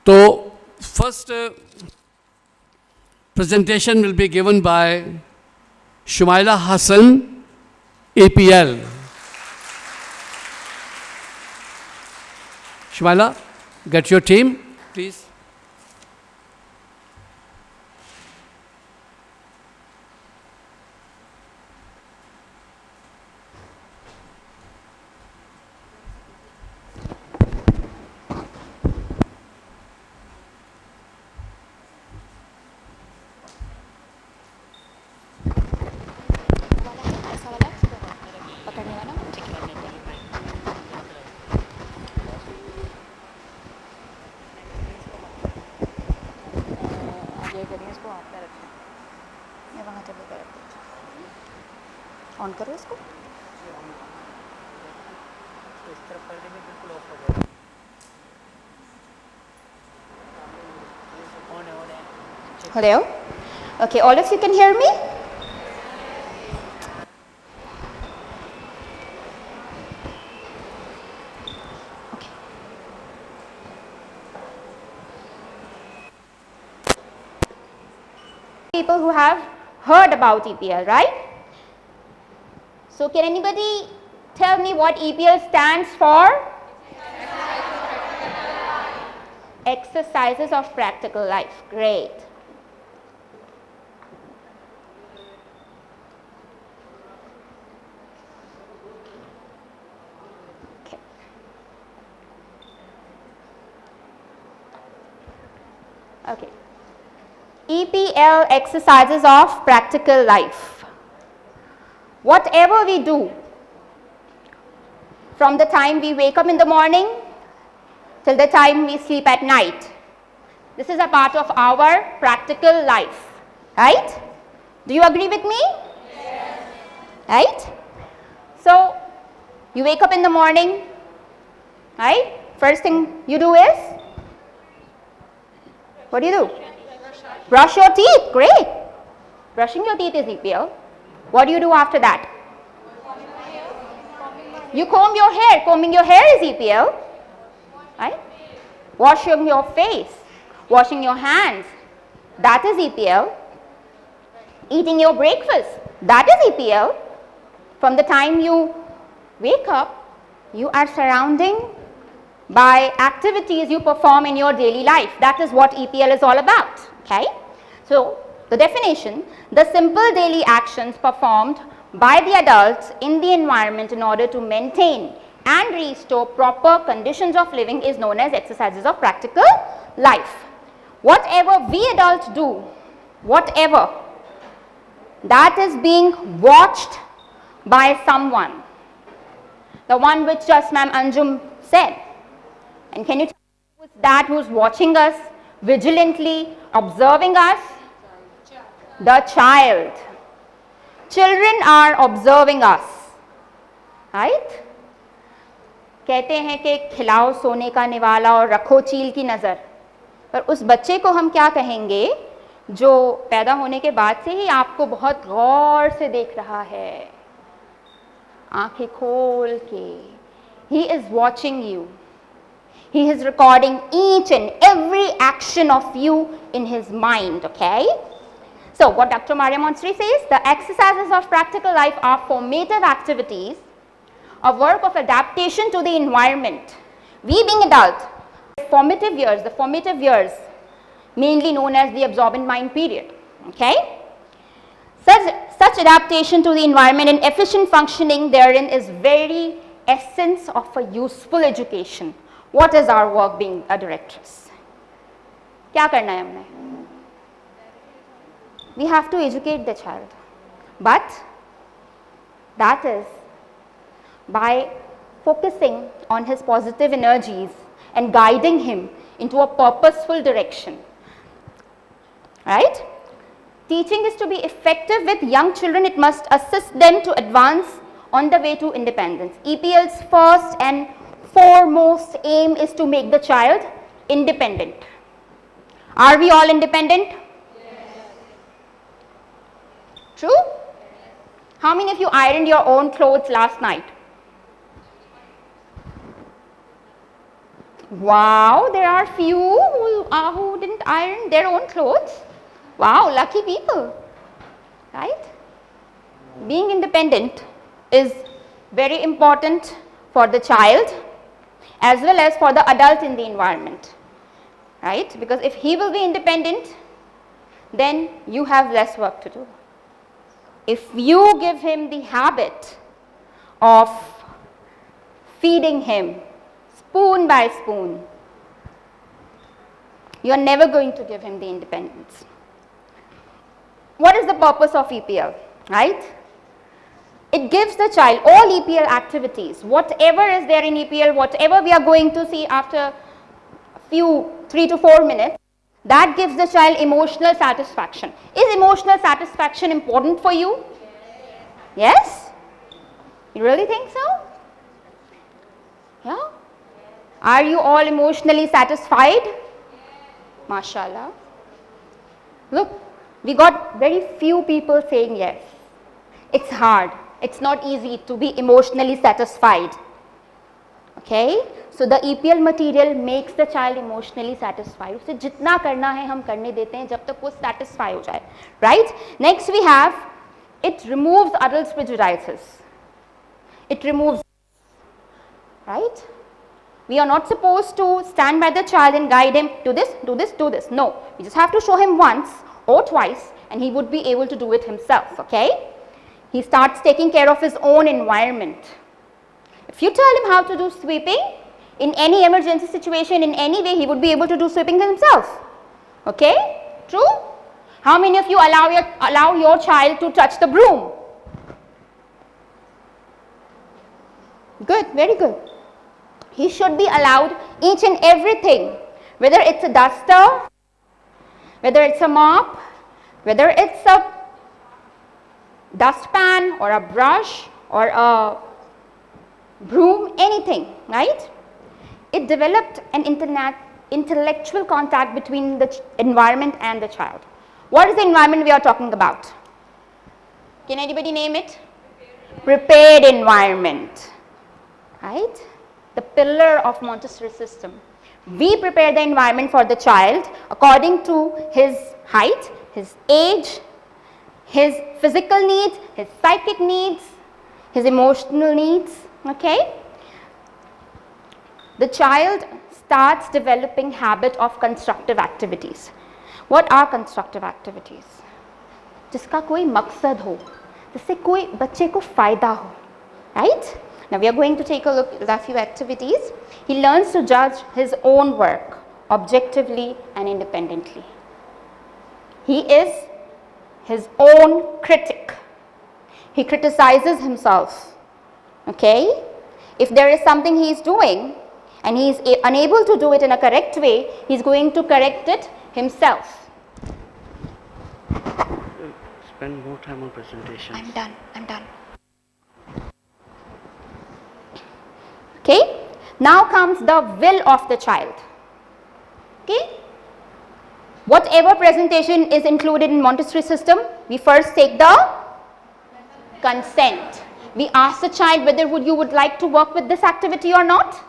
तो first presentation will be given by Shumaila Hassan, APL. Shumaila, get your team, please. On करो इसको। Hello? Okay, all of you can hear me? Okay. People who have heard about EPL, right? So can anybody tell me what EPL stands for? Exercises of practical life. Great. Okay. Okay. EPL, exercises of practical life. Whatever we do, from the time we wake up in the morning till the time we sleep at night, this is a part of our practical life, right? Do you agree with me? Yes. Right? So, you wake up in the morning, right? First thing you do is, what do? Brush your teeth. Great. Brushing your teeth is EPL. What do you do after that? You comb your hair. Combing your hair is EPL. Right? Washing your face. Washing your hands. That is EPL. Eating your breakfast. That is EPL. From the time you wake up, you are surrounding by activities you perform in your daily life. That is what EPL is all about. Okay? So, the definition, the simple daily actions performed by the adults in the environment in order to maintain and restore proper conditions of living is known as exercises of practical life. Whatever we adults do, whatever, that is being watched by someone. The one which just Ma'am Anjum said. And can you tell me who is that who's watching us, vigilantly observing us? The child. Children are observing us, right? कहते हैं कि खिलाओ सोने का निवाला और रखो चील की नज़र, पर उस बच्चे को हम क्या कहेंगे जो पैदा होने के बाद से ही आपको बहुत गौर से देख रहा है, आंखें खोल के. He is watching you. He is recording each and every action of you in his mind, okay? So, what Dr. Maria Monstri says, the exercises of practical life are formative activities, a work of adaptation to the environment. We being adults, the formative years, mainly known as the absorbent mind period, okay? Such adaptation to the environment and efficient functioning therein is very essence of a useful education. What is our work being a directress? क्या करना है हमने? We have to educate the child, but that is by focusing on his positive energies and guiding him into a purposeful direction, right? Teaching is to be effective with young children. It must assist them to advance on the way to independence. EPL's first and foremost aim is to make the child independent. Are we all independent? Yes. True? How many of you ironed your own clothes last night? Wow, there are few who didn't iron their own clothes. Wow, lucky people, right? Being independent is very important for the child as well as for the adult in the environment, right? Because if he will be independent, then you have less work to do. If you give him the habit of feeding him spoon by spoon, you are never going to give him the independence. What is the purpose of EPL, right? It gives the child all EPL activities, whatever is there in EPL, whatever we are going to see after a few 3 to 4 minutes, that gives the child emotional satisfaction. Is emotional satisfaction important for you? Yes? You really think so? Yeah? Are you all emotionally satisfied? MashaAllah. Look, we got very few people saying yes. It's hard. It's not easy to be emotionally satisfied. Okay? So the EPL material makes the child emotionally satisfied. उसे जितना करना है हम करने देते हैं जब तक वो satisfy हो जाए. Right? Next we have, it removes adult prejudices. It removes, right? We are not supposed to stand by the child and guide him, do this, do this, do this. No, we just have to show him once or twice and he would be able to do it himself, okay? He starts taking care of his own environment. If you tell him how to do sweeping, in any emergency situation, in any way, he would be able to do sweeping himself, okay? True? How many of you allow your child to touch the broom? Good, very good. He should be allowed each and everything, whether it's a duster, whether it's a mop, whether it's a dustpan or a brush or a broom, anything, right? It developed an intellectual contact between the environment and the child. What is the environment we are talking about? Can anybody name it? Prepared environment, right? The pillar of Montessori system. We prepare the environment for the child according to his height, his age, his physical needs, his psychic needs, his emotional needs, okay? The child starts developing habit of constructive activities. What are constructive activities? जिसका कोई मकसद हो, जिससे कोई बच्चे को फायदा हो, right? Now we are going to take a look at a few activities. He learns to judge his own work objectively and independently. He is his own critic. He criticizes himself, okay? If there is something he is doing and he is unable to do it in a correct way, he is going to correct it himself. Spend more time on presentation. I'm done. Okay, now comes the will of the child. Okay, whatever presentation is included in Montessori system, we first take the consent. We ask the child whether you would like to work with this activity or not.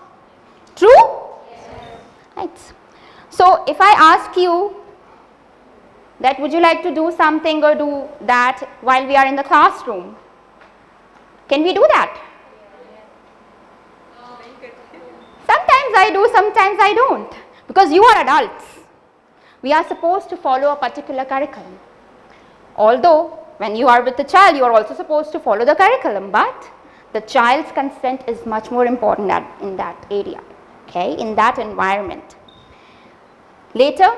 True? Yes. Right. So if I ask you that would you like to do something or do that while we are in the classroom, can we do that? Sometimes I do, sometimes I don't, because you are adults. We are supposed to follow a particular curriculum. Although when you are with the child, you are also supposed to follow the curriculum, but the child's consent is much more important in that area, okay, in that environment. Later,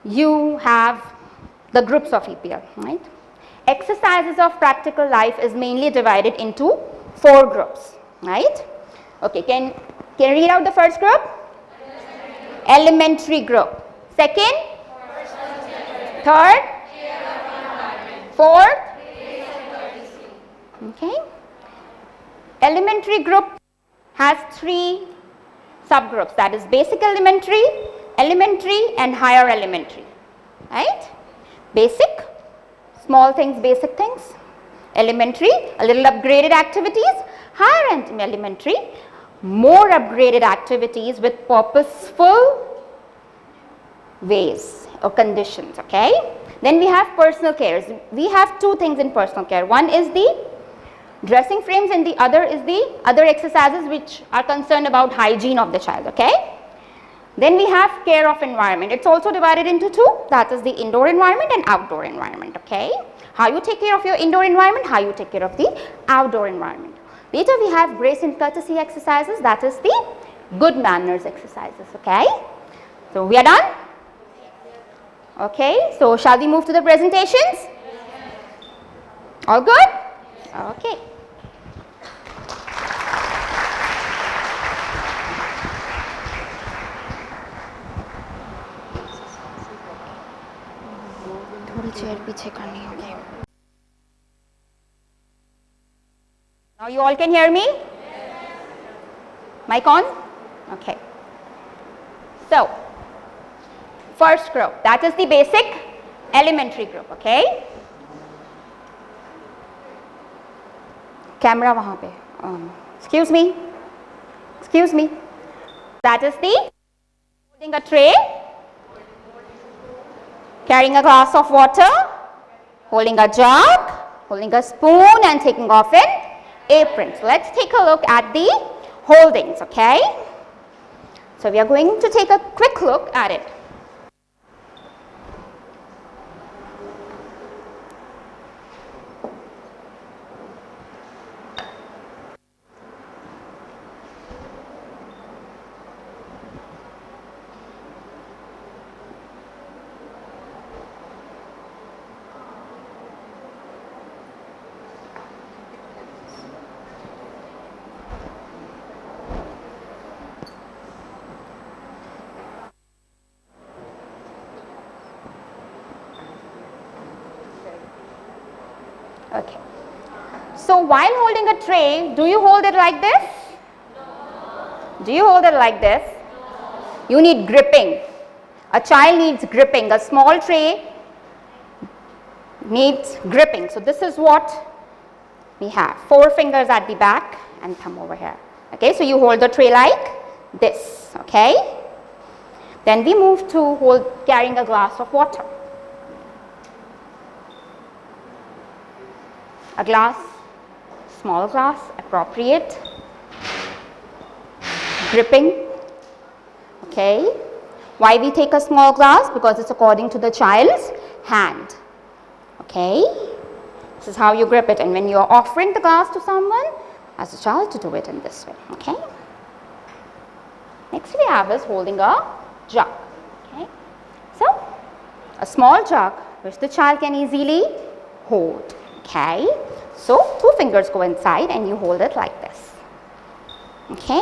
you have the groups of EPL, right? Exercises of practical life is mainly divided into 4 groups, right? Okay, can you read out the first group? Elementary group. Second? Third? Fourth? Okay. Elementary group has 3 subgroups, that is basic elementary, elementary and higher elementary, right? Basic, small things, basic things. Elementary, a little upgraded activities. Higher elementary, more upgraded activities with purposeful ways or conditions, okay. Then we have personal cares. We have two things in personal care. One is the dressing frames and the other is the other exercises which are concerned about hygiene of the child, okay. Then we have care of environment. It's also divided into two, that is the indoor environment and outdoor environment, okay. How you take care of your indoor environment, how you take care of the outdoor environment. Later we have grace and courtesy exercises, that is the good manners exercises, okay. So we are done? Okay, so shall we move to the presentations? All good? Okay. थोड़ी chair पीछे करनी होगी. Now you all can hear me? Mic on? Okay. So, first group, that is the basic elementary group, okay? Camera वहाँ पे. Excuse me. Excuse me. That is the holding a tray, carrying a glass of water, holding a jug, holding a spoon and taking off an apron. So let's take a look at the holdings, okay? So we are going to take a quick look at it. Okay. So while holding a tray, do you hold it like this? No. Do you hold it like this? No. You need gripping. A child needs gripping. A small tray needs gripping. So this is what we have. 4 fingers at the back and thumb over here. Okay, so you hold the tray like this. Okay. Then we move to carrying a glass of water. A glass, small glass, appropriate, gripping, okay. Why we take a small glass? Because it's according to the child's hand, okay. This is how you grip it, and when you are offering the glass to someone, as a child, to do it in this way, okay. Next we have is holding a jug, okay. So, a small jug which the child can easily hold. Okay, so 2 fingers go inside and you hold it like this. Okay,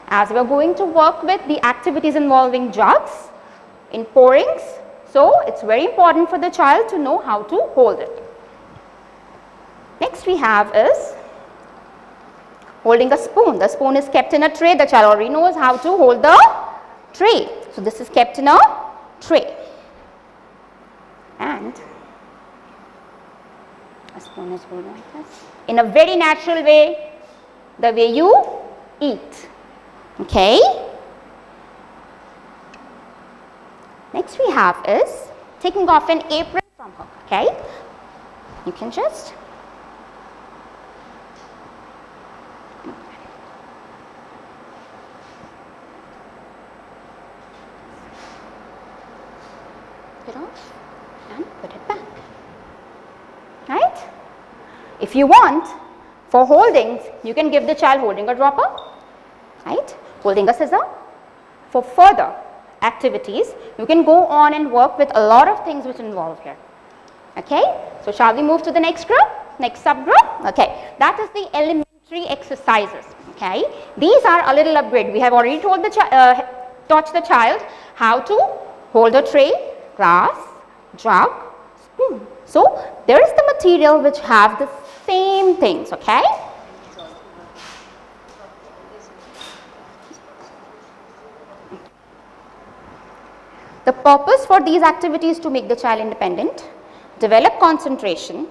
as we are going to work with the activities involving jugs in pourings, so it's very important for the child to know how to hold it. Next we have is holding a spoon. The spoon is kept in a tray. The child already knows how to hold the tray. So this is kept in a tray, and a spoon is holding like this in a very natural way, the way you eat. Okay. Next we have is taking off an apron from her. Okay. You can just put it off and put it back. Right? If you want, for holdings, you can give the child holding a dropper, right? Holding a scissor. For further activities, you can go on and work with a lot of things which involve here. Okay? So shall we move to the next group, next subgroup? Okay, that is the elementary exercises. Okay, these are a little upgrade. We have already told the taught the child how to hold a tray, glass, jug, spoon. So there is the material which have the same things, okay? The purpose for these activities to make the child independent, develop concentration,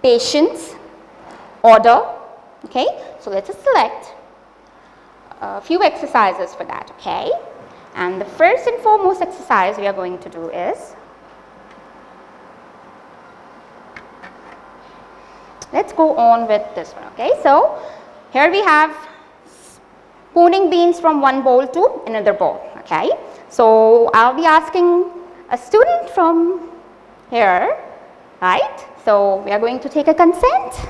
patience, order, okay? So let's just select a few exercises for that, okay? And the first and foremost exercise we are going to do is, let's go on with this one, okay? So here we have spooning beans from one bowl to another bowl, okay? So I'll be asking a student from here, right? So we are going to take a consent.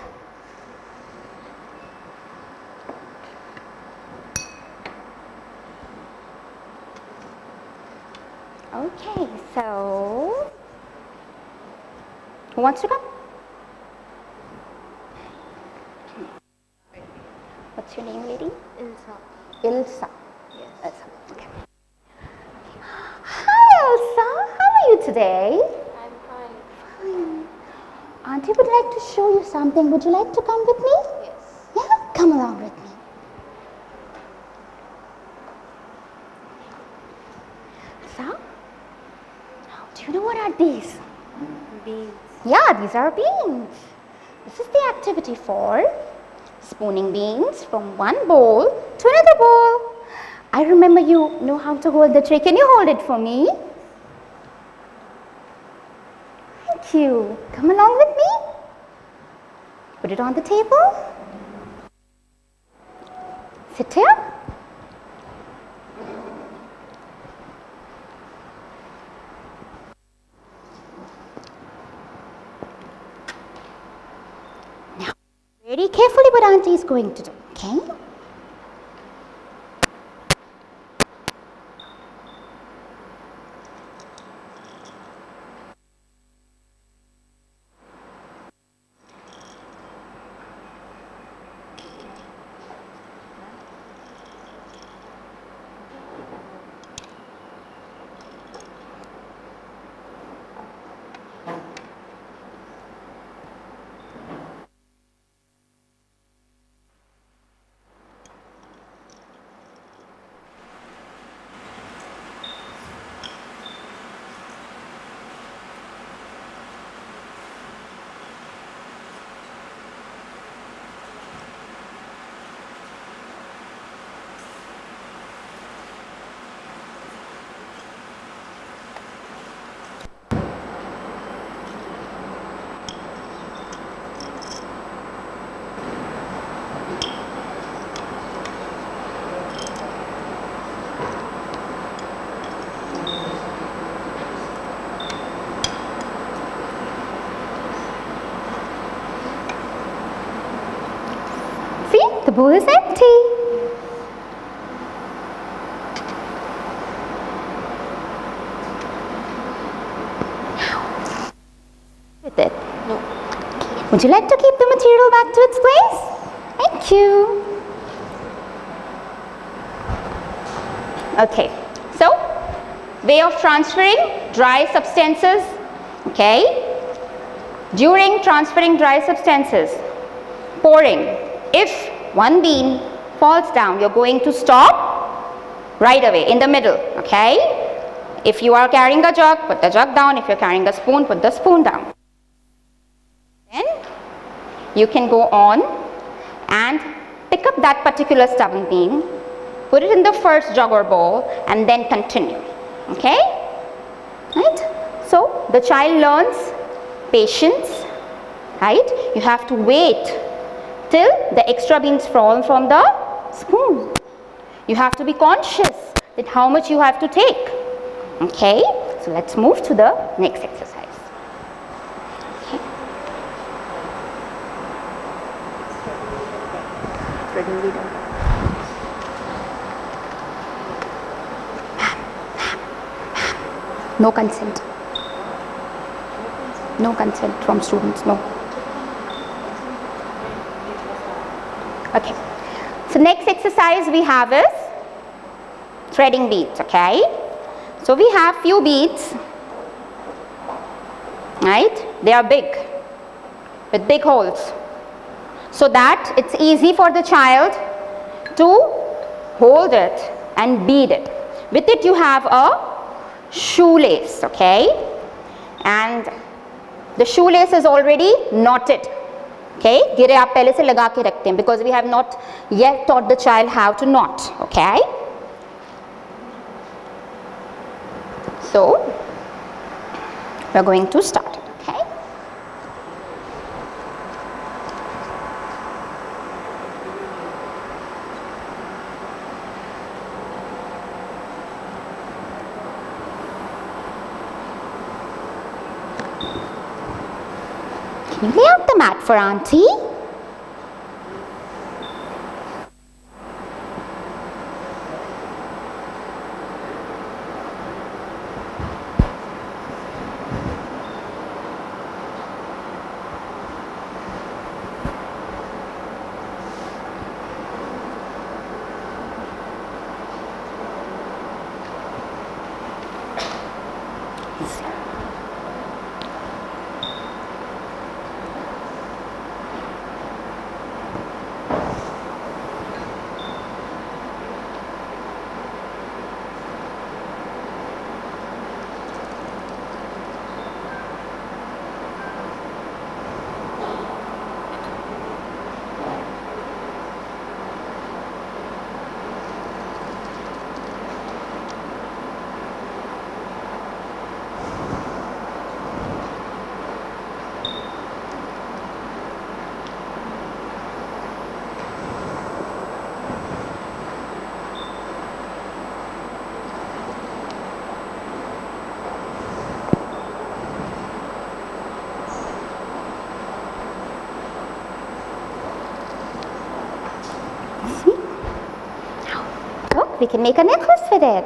Okay, so who wants to come? What's your name, lady? Ilsa. Ilsa. Yes. Ilsa. Okay. Hi, Ilsa. How are you today? I'm fine. Fine. Auntie would like to show you something. Would you like to come with me? Yes. Yeah, come along with me. So, do you know what are these? Beans. Yeah, these are beans. This is the activity for spooning beans from one bowl to another bowl. I remember you know how to hold the tray. Can you hold it for me? Thank you. Come along with me. Put it on the table. Sit here. Now, very carefully what Auntie is going to do, okay? See, the bowl is empty. With it. No. Would you like to keep the material back to its place? Thank you. Okay, so way of transferring dry substances, okay? During transferring dry substances, pouring, if one bean falls down, you're going to stop right away in the middle, okay? If you are carrying a jug, put the jug down. If you're carrying a spoon, put the spoon down. Then you can go on and pick up that particular stubborn bean, put it in the first jug or bowl, and then continue, okay? Right? So the child learns patience, right? You have to wait till the extra beans fall from the spoon. You have to be conscious that how much you have to take, okay? So let's move to the next exercise. No consent. No consent from students, no. Okay. So next exercise we have is threading beads, okay? So we have few beads, right? They are big, with big holes, so that it's easy for the child to hold it and bead it. With it you have a shoelace, okay? And the shoelace is already knotted, Okay, गिरे आप पहले से लगा के रखते हैं because we have not yet taught the child how to knot. Okay, so we are going to start. Okay. Can you lay out the mat for Auntie? Look, we can make a necklace with it,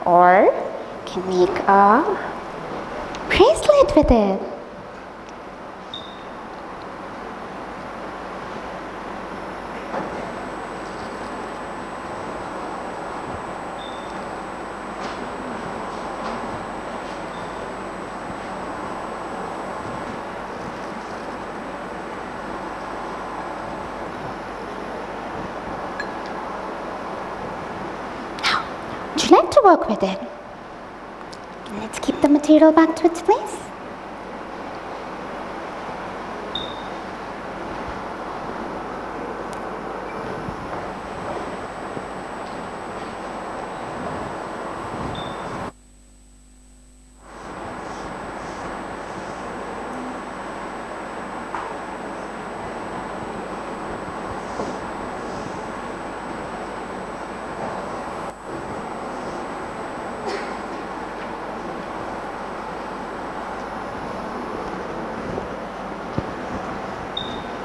or can make a bracelet with it. Would you like to work with it? Let's keep the material back to its place.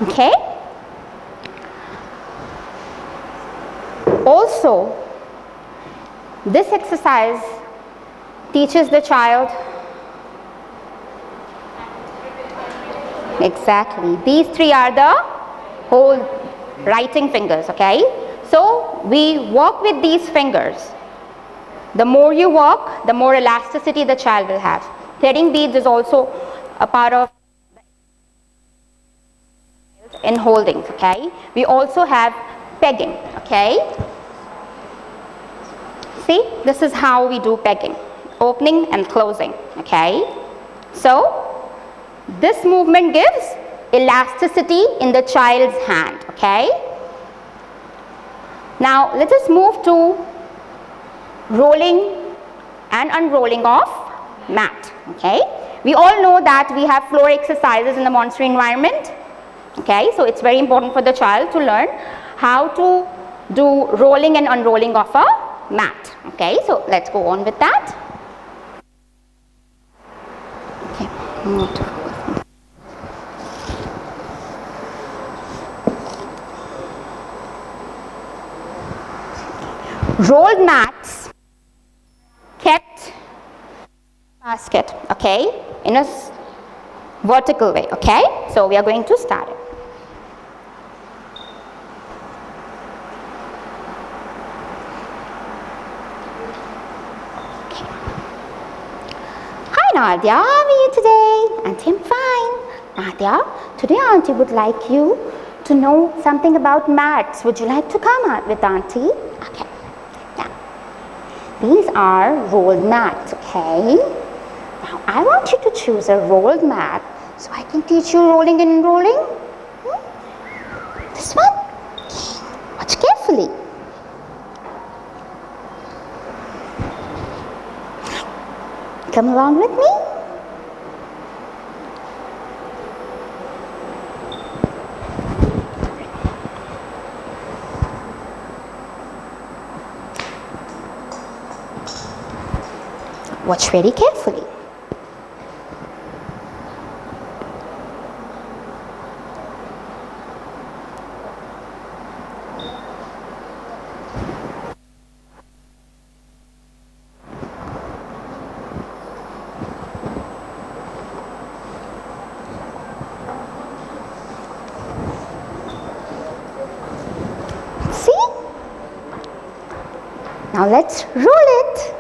Okay. Also, this exercise teaches the child exactly. These three are the whole writing fingers. Okay. So we work with these fingers. The more you work, the more elasticity the child will have. Threading beads is also a part of in holding. Okay, we also have pegging. Okay, see, this is how we do pegging, opening and closing. Okay, so this movement gives elasticity in the child's hand. Okay, now let us move to rolling and unrolling of mat. Okay, we all know that we have floor exercises in the Montessori environment. Okay, so it's very important for the child to learn how to do rolling and unrolling of a mat. Okay, so let's go on with that. Okay, rolled mats kept basket. Okay, in a vertical way. Okay, so we are going to start it. Nadia, how are you today? Auntie, I'm fine. Nadia, today Auntie would like you to know something about mats. Would you like to come out with Auntie? Okay. Now, these are rolled mats, okay? Now, I want you to choose a rolled mat so I can teach you rolling and unrolling. Come along with me. Watch very carefully. See? Now let's roll it.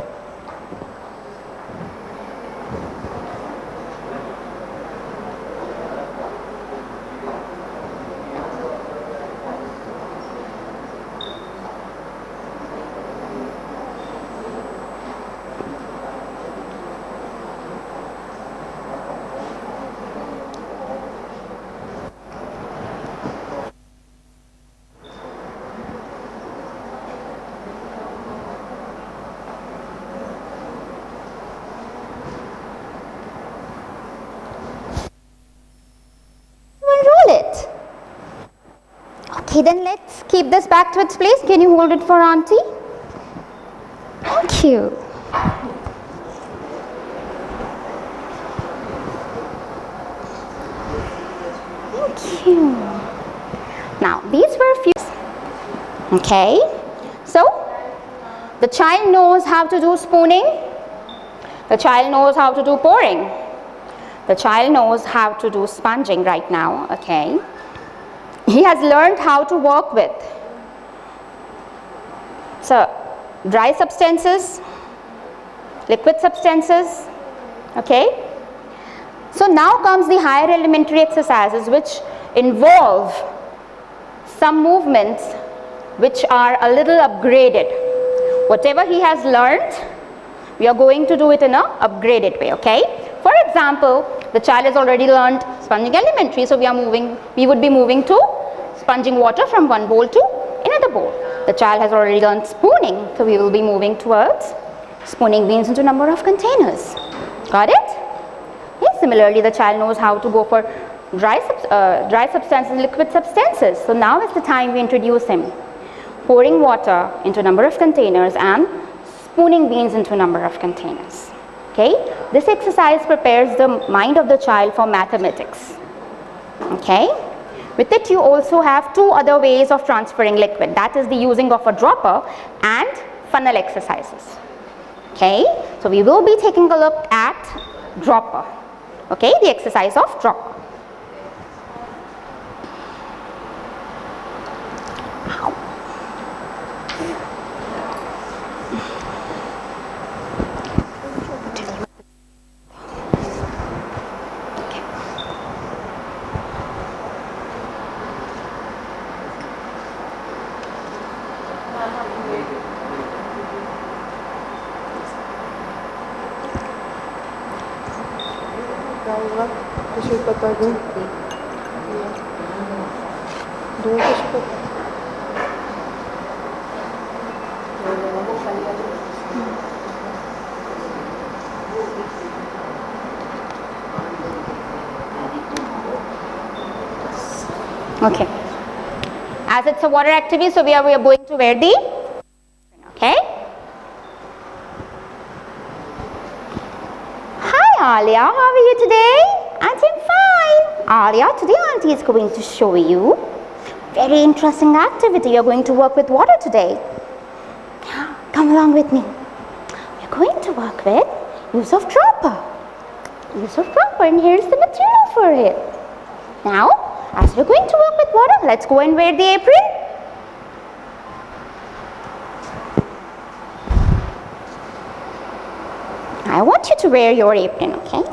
Roll it. Okay, then let's keep this back to its place. Can you hold it for Auntie? Thank you. Thank you. Now, these were a few. Okay, so the child knows how to do spooning. The child knows how to do pouring. The child knows how to do sponging right now. Okay. He has learned how to work with dry substances, liquid substances. Okay. So now comes the higher elementary exercises, which involve some movements which are a little upgraded. Whatever he has learned, we are going to do it in an upgraded way. Okay. For example, the child has already learned sponging elementary, so we would be moving to sponging water from one bowl to another bowl. The child has already learned spooning, so we will be moving towards spooning beans into number of containers. Got it? Yes, similarly, the child knows how to go for dry substances, liquid substances. So now is the time we introduce him. Pouring water into number of containers and spooning beans into number of containers. Okay, this exercise prepares the mind of the child for mathematics. Okay, with it you also have two other ways of transferring liquid, that is the using of a dropper and funnel exercises. Okay, so we will be taking a look at dropper. Okay, the exercise of dropper. कशी पता गं दोन कशी पता Okay, as it's a water activity, so we are going to wear the, okay. Hi Alia, how are you today? I'm fine. Alia, today Auntie is going to show you very interesting activity. You're going to work with water today. Come along with me. We're going to work with use of dropper. Use of dropper, and here's the material for it. Now, as we're going to work with water, let's go and wear the apron. I want you to wear your apron, okay?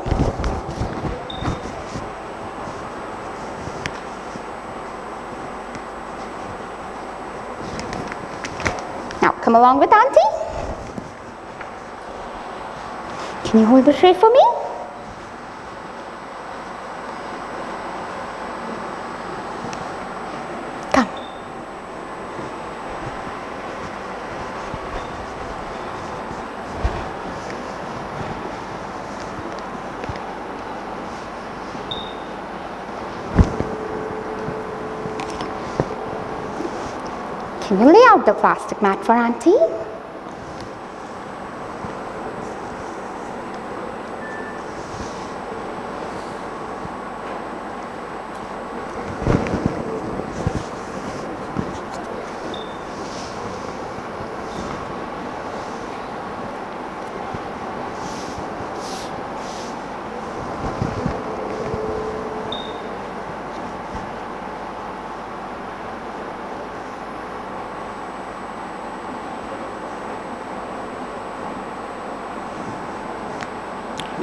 Now, come along with Auntie. Can you hold the tray for me? Come. Can you lay out the plastic mat for Auntie?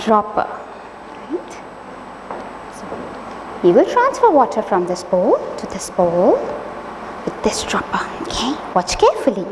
Dropper, right? So we will transfer water from this bowl to this bowl with this dropper. Okay, watch carefully.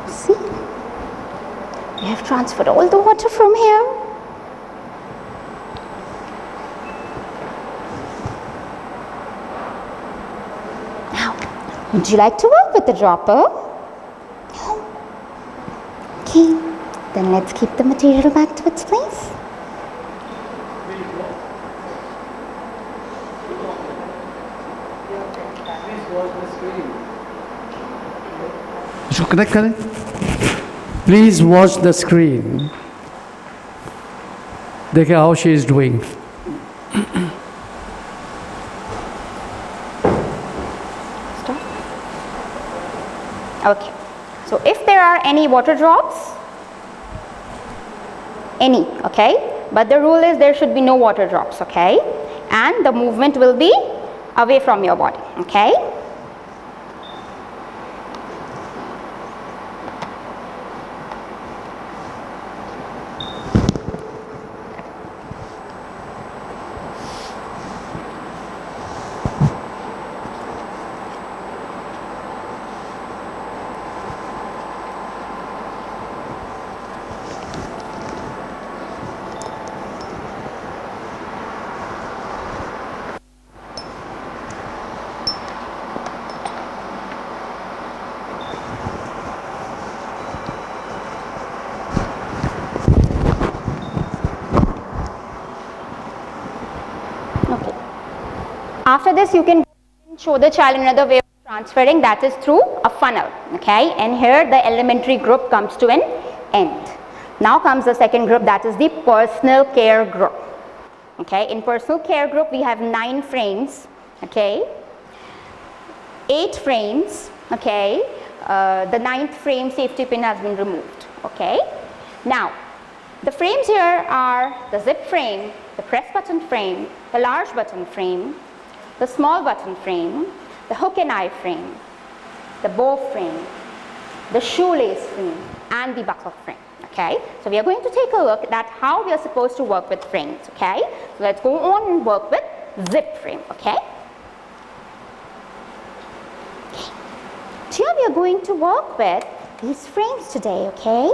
See, we have transferred all the water from here. Now, would you like to work with the dropper? No. Okay, then let's keep the material back to its place. इसको connect करें please watch the screen देखिए how she is doing Stop. Okay, so if there are any water drops, okay, but the rule is there should be no water drops, okay, and the movement will be away from your body, okay. After this, you can show the child another way of transferring, that is through a funnel, okay, and here the elementary group comes to an end. Now comes the second group, that is the personal care group, okay. In personal care group, we have 9 frames, okay, 8 frames, okay, the 9th frame safety pin has been removed, okay. Now, the frames here are the zip frame, the press button frame, the large button frame, the small button frame, the hook and eye frame, the bow frame, the shoelace frame, and the buckle frame, okay. So we are going to take a look at how we are supposed to work with frames, okay. So let's go on and work with zip frame, okay. Here we are going to work with these frames today, okay.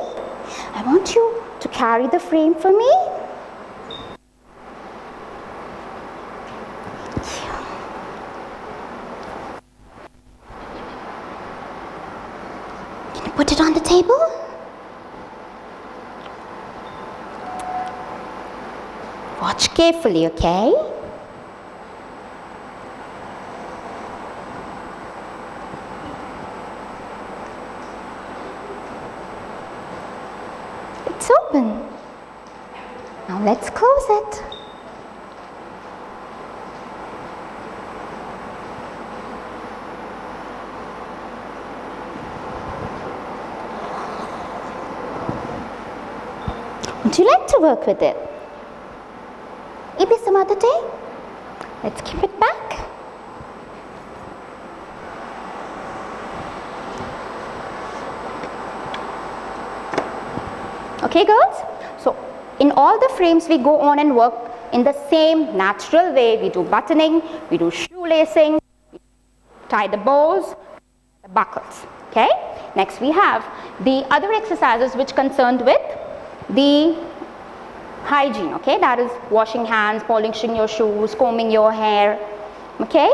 I want you to carry the frame for me. Put it on the table. Watch carefully, okay? It's open. Now Now let's close it. Would you like to work with it? Maybe some other day? Let's keep it back. Okay, girls? So, in all the frames we go on and work in the same natural way. We do buttoning, we do shoelacing, we tie the bows, the buckles. Okay? Next we have the other exercises which concerned with the hygiene. Okay? That is washing hands, polishing your shoes, combing your hair. Okay?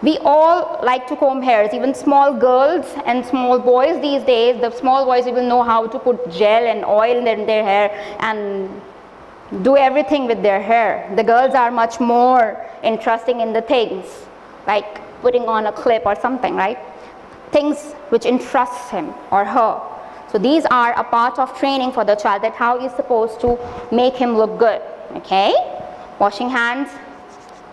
We all like to comb hairs, even small girls and small boys these days. The small boys even know how to put gel and oil in their hair and do everything with their hair. The girls are much more interesting in the things like putting on a clip or something, right? Things which interests him or her. So these are a part of training for the child, that how you're supposed to make him look good. Okay? Washing hands.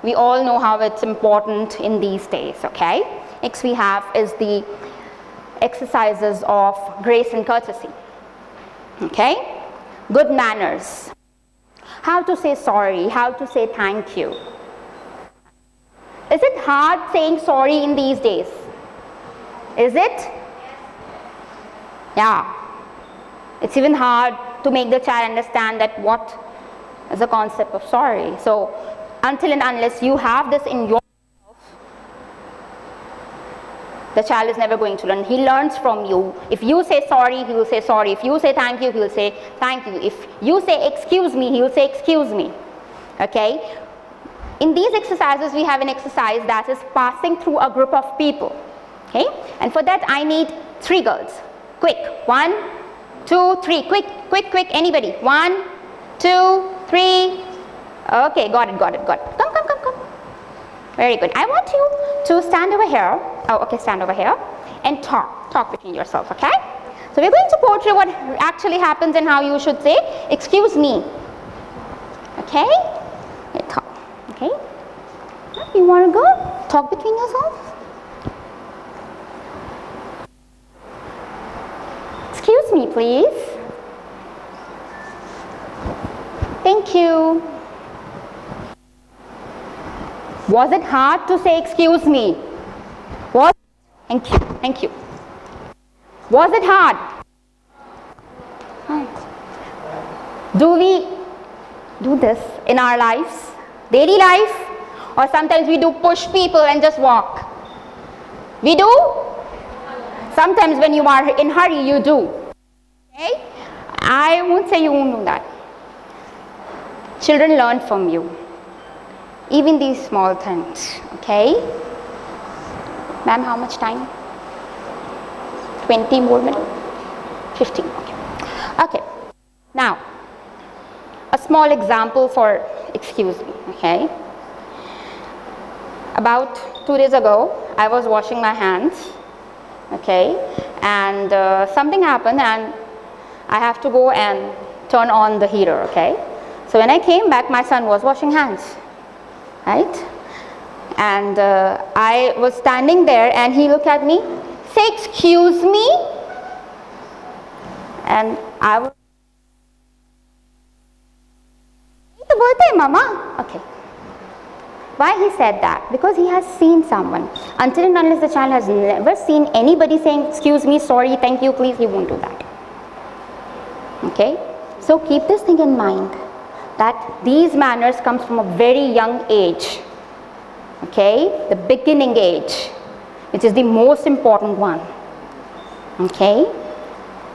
We all know how it's important in these days, okay? Next we have is the exercises of grace and courtesy, okay? Good manners. How to say sorry, how to say thank you. Is it hard saying sorry in these days? Is it? Yeah. It's even hard to make the child understand that what is the concept of sorry. So, until and unless you have this in yourself, the child is never going to learn. He learns from you. If you say sorry, he will say sorry. If you say thank you, he will say thank you. If you say excuse me, he will say excuse me. Okay? In these exercises, we have an exercise that is passing through a group of people. Okay? And for that, I need 3 girls. Quick. 1, 2, 3. Quick, quick, quick. Anybody? 1, 2, 3. Okay, got it. Come. Very good. I want you to stand over here. Oh, okay, stand over here and talk between yourselves, okay? So we're going to portray what actually happens and how you should say, excuse me. Okay? Talk. Okay? You want to go? Talk between yourselves. Excuse me, please. Thank you. Was it hard to say excuse me? Thank you. Was it hard? Do we do this in our lives, daily life? Or sometimes we do push people and just walk? We do? Sometimes when you are in hurry, you do. Okay? I won't say you won't do that. Children learn from you. Even these small things, okay? Ma'am, how much time? 20 more minutes? 15, okay. Okay, now, a small example for excuse me, okay? About 2 days ago, I was washing my hands, okay? And something happened and I have to go and turn on the heater, okay? So when I came back, my son was washing hands. Right? And I was standing there and he looked at me, say excuse me, and I was, Mama. Okay. Why he said that? Because he has seen someone. Until and unless the child has never seen anybody saying excuse me, sorry, thank you, please, he won't do that. Okay? So keep this thing in mind, that these manners comes from a very young age, okay, the beginning age, which is the most important one, okay.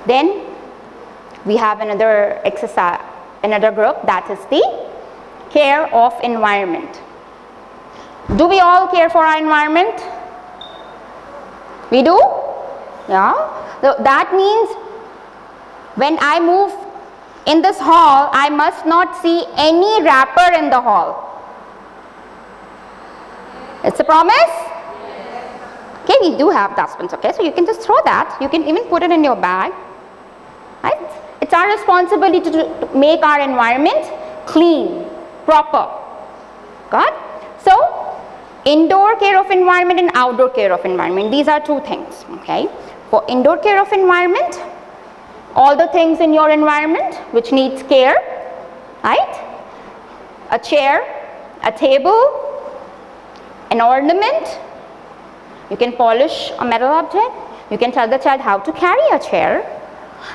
Then we have another exercise, another group, that is the care of environment. Do we all care for our environment? We do? Yeah. So that means when I move in this hall, I must not see any wrapper in the hall. It's a promise? Okay, we do have dustbins, okay, so you can just throw that. You can even put it in your bag, right? It's It's our responsibility to make our environment clean, proper. Got? So, indoor care of environment and outdoor care of environment. These are two things. Okay. For indoor care of environment, all the things in your environment which needs care, right? A chair, a table, an ornament. You can polish a metal object. You can tell the child how to carry a chair,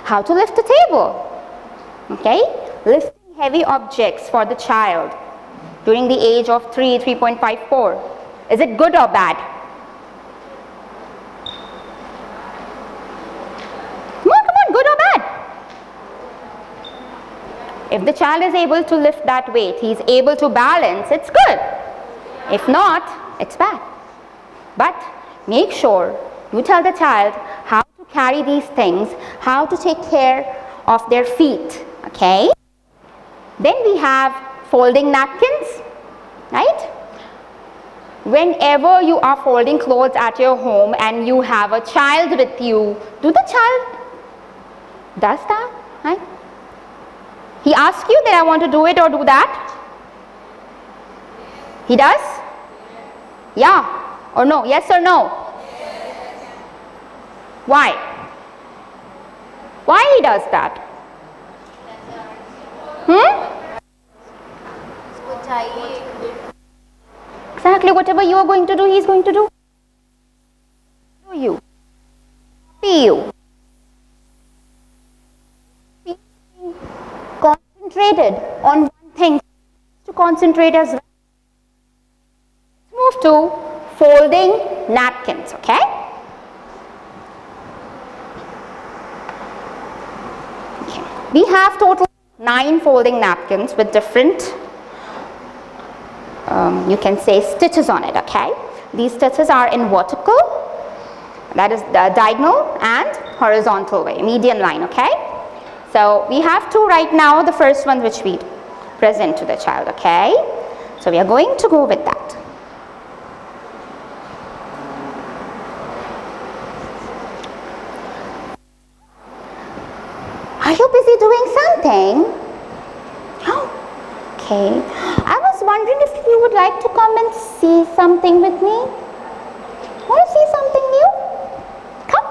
how to lift a table. Okay? Lifting heavy objects for the child during the age of 3, 3.5, 4. Is it good or bad? Come on, good or bad? If the child is able to lift that weight, he is able to balance, it's good. If not, it's bad. But make sure you tell the child how to carry these things, how to take care of their feet, okay? Then we have folding napkins, right? Whenever you are folding clothes at your home and you have a child with you, do the child does that, right? He asks you that I want to do it or do that? He does? Yeah or no? Yes or no? Why? Why he does that? Exactly, whatever you are going to do, he is going to do. Do you? Be you. Concentrated on one thing to concentrate as well. Let's move to folding napkins, okay? We have total 9 folding napkins with different, you can say, stitches on it, okay? These stitches are in vertical, that is the diagonal, and horizontal way, median line, okay? So we have 2 right now, the first one which we present to the child, okay? So we are going to go with that. Are you busy doing something? Oh, okay. I was wondering if you would like to come and see something with me. Want to see something new? Come.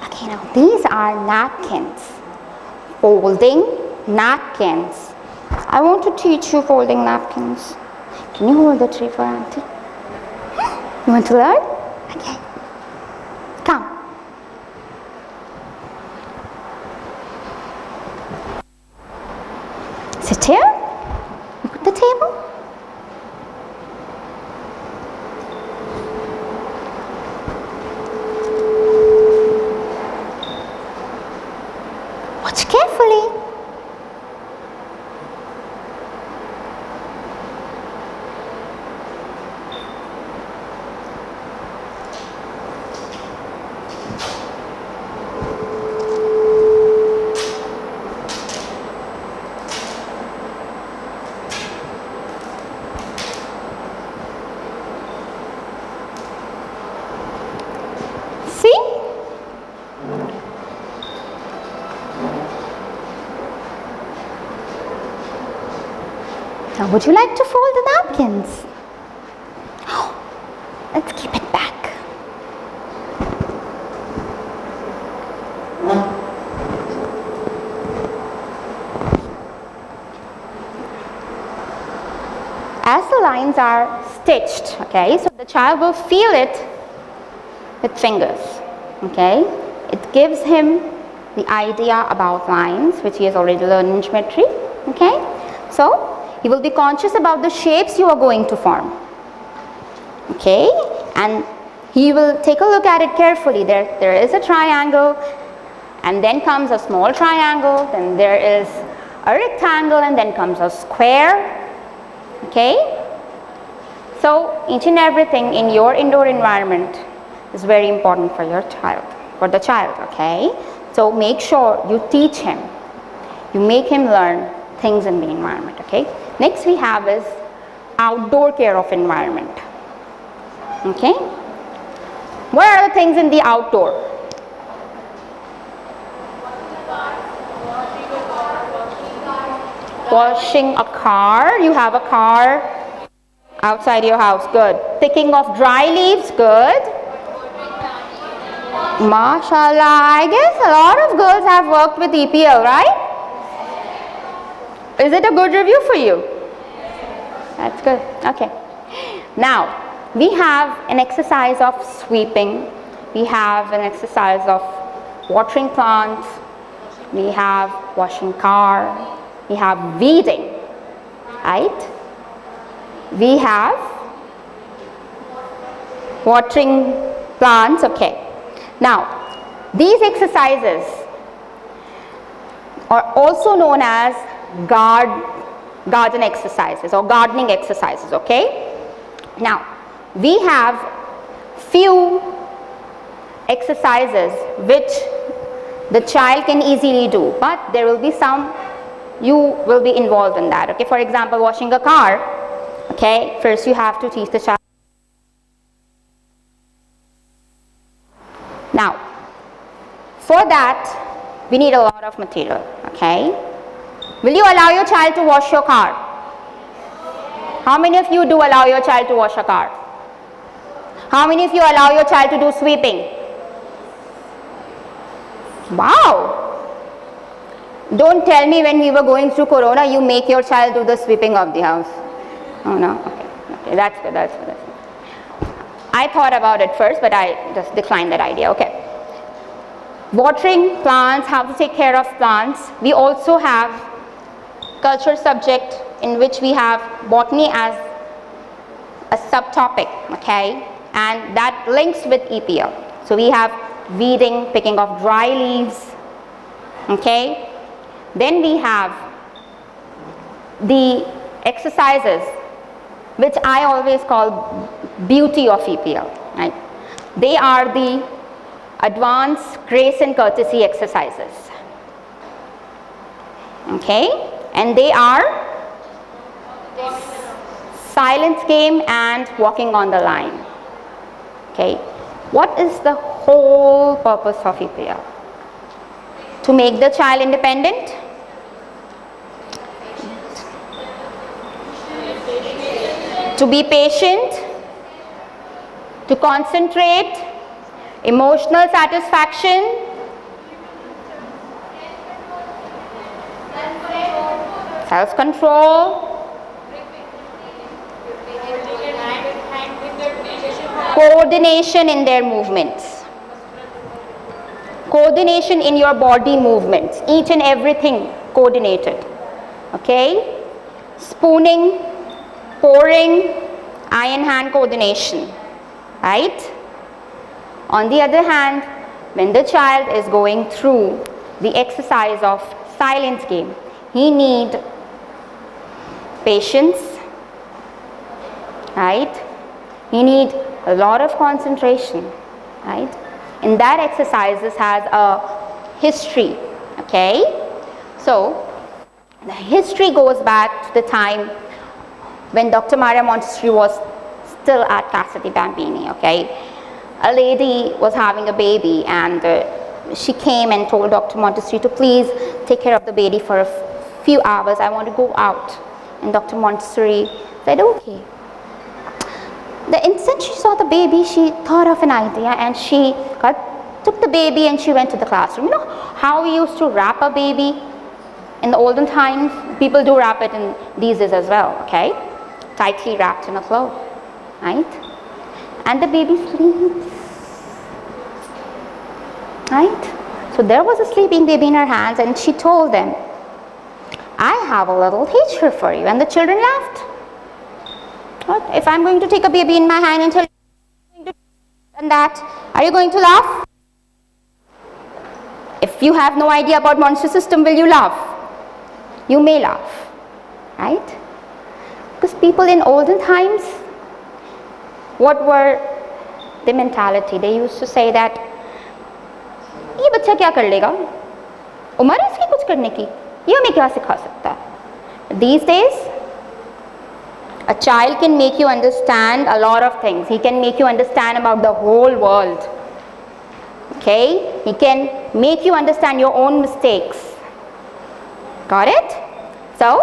Okay, now these are napkins. Folding napkins. I want to teach you folding napkins. Can you hold the tray for Auntie? You want to learn? Okay. Come. Sit here, look at the table. Watch carefully. Now, would you like to fold the napkins? Let's keep it back. As the lines are stitched, okay, so the child will feel it with fingers, okay. It gives him the idea about lines, which he has already learned in geometry, okay. So, he will be conscious about the shapes you are going to form, okay, and he will take a look at it carefully. There is a triangle, and then comes a small triangle, then there is a rectangle, and then comes a square, okay. So each and everything in your indoor environment is very important for your child, for the child, okay. So make sure you teach him, you make him learn things in the environment, okay. Next we have is outdoor care of environment, okay. What are the things in the outdoor? Washing a car. You have a car outside your house. Good. Picking of dry leaves. Good. MashaAllah. I guess a lot of girls have worked with EPL, right? Is it a good review for you? That's good. Okay. Now, we have an exercise of sweeping. We have an exercise of watering plants. We have washing car. We have weeding, right? We have watering plants. Okay. Now, these exercises are also known as garden exercises or gardening exercises. Okay. Now, we have few exercises which the child can easily do, but there will be some you will be involved in that. Okay. For example, washing a car. Okay. First, you have to teach the child. Now, for that, we need a lot of material. Okay. Will you allow your child to wash your car? How many of you do allow your child to wash a car? How many of you allow your child to do sweeping? Wow! Don't tell me when we were going through Corona, you make your child do the sweeping of the house. Oh no, okay, that's good, that's good. I thought about it first, but I just declined that idea. Okay. Watering plants, how to take care of plants. We also have culture subject in which we have botany as a subtopic, okay, and that links with EPL. So we have weeding, picking of dry leaves, okay. Then we have the exercises which I always call beauty of EPL, right? They are the advanced grace and courtesy exercises, okay, and they are silence game and walking on the line. Okay, what is the whole purpose of EPL? To make the child independent, to be patient, to concentrate, emotional satisfaction, self-control, coordination in their movements, coordination in your body movements, each and everything coordinated, okay, spooning, pouring, eye and hand coordination, right? On the other hand, when the child is going through the exercise of silence game, he needs patience, right? He needs a lot of concentration, right? In that exercises has a history, okay? So, the history goes back to the time when Dr. Maria Montessori was still at Casa di Bambini, okay? A lady was having a baby and she came and told Dr. Montessori to please take care of the baby for a few hours. I want to go out. And Dr. Montessori said, okay. The instant she saw the baby, she thought of an idea and she took the baby and she went to the classroom. You know how we used to wrap a baby in the olden times? People do wrap it in these days as well, okay? Tightly wrapped in a cloth, right? And the baby sleeps, right? So there was a sleeping baby in her hands and she told them, I have a little teacher for you. And the children laughed. What? If I'm going to take a baby in my hand and tell you and that, are you going to laugh? If you have no idea about Montessori system, will you laugh? You may laugh, right? Because people in olden times, what were the mentality? They used to say that, ये बच्चा क्या कर लेगा? उम्र है इसकी कुछ करने की, ये हमें क्या सिखा सकता है? These days, a child can make you understand a lot of things. He can make you understand about the whole world. Okay? He can make you understand your own mistakes. Got it? So,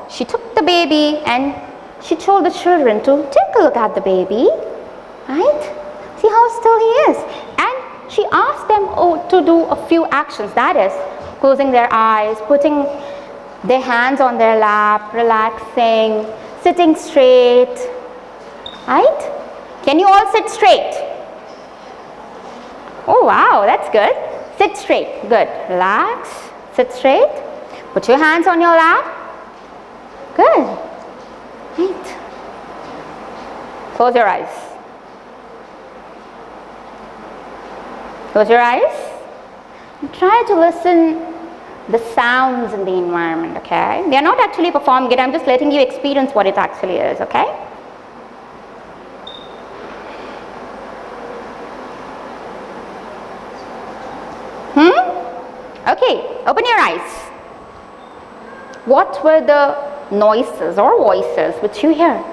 she took the baby and she told the children to take a look at the baby, right? See how still he is. And she asked them to do a few actions, that is, closing their eyes, putting their hands on their lap, relaxing, sitting straight, right? Can you all sit straight? Oh wow, that's good. Sit straight, good. Relax, sit straight. Put your hands on your lap. Good. Right. Close your eyes. Close your eyes. And try to listen the sounds in the environment, okay? We are not actually performing it, I'm just letting you experience what it actually is, okay? Okay, open your eyes. What were the noises or voices which you hear?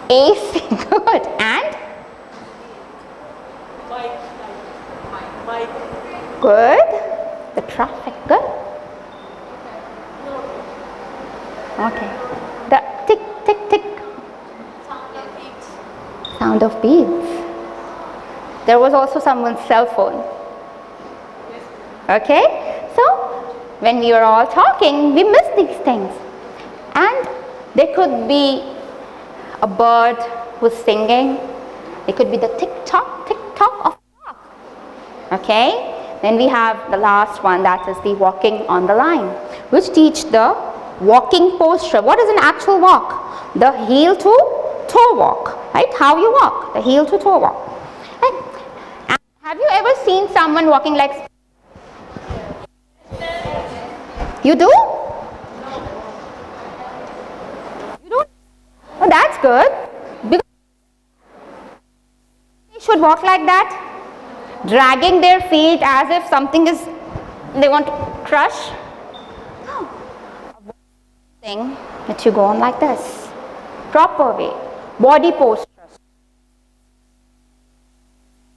AC. Good. And? Good. The traffic. Good. Okay. The tick, tick, tick. Sound of beats. There was also someone's cell phone. Okay. So, when we were all talking, we missed these things. And there could be a bird who's singing. It could be the tick-tock of a clock. Okay. Then we have the last one, that is the walking on the line, which teach the walking posture. What is an actual walk? The heel to toe walk, right? How you walk, the heel to toe walk. Right? And have you ever seen someone walking like? You do? You don't? Oh, that's good. Because they should walk like that, dragging their feet as if something is they want to crush. No. Thing that you go on like this. Proper way. Body posture.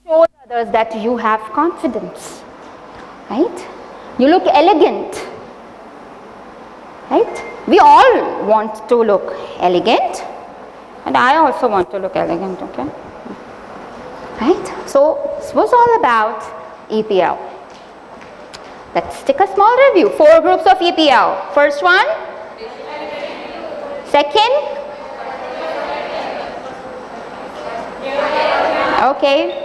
Show others that you have confidence. Right? You look elegant. Right? We all want to look elegant. And I also want to look elegant, okay? Right? So, this was all about EPL. Let's take a small review. 4 groups of EPL. First one. Second. Okay.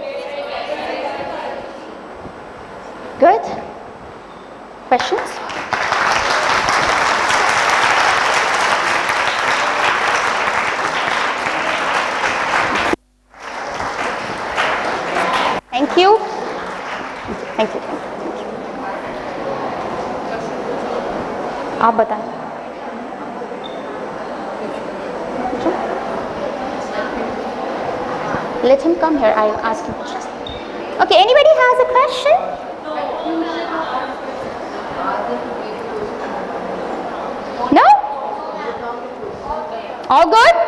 Good. Questions? Thank you. Thank you. आप बताएं. Let him come here. I'll ask him questions. Okay. Anybody has a question? No? All good?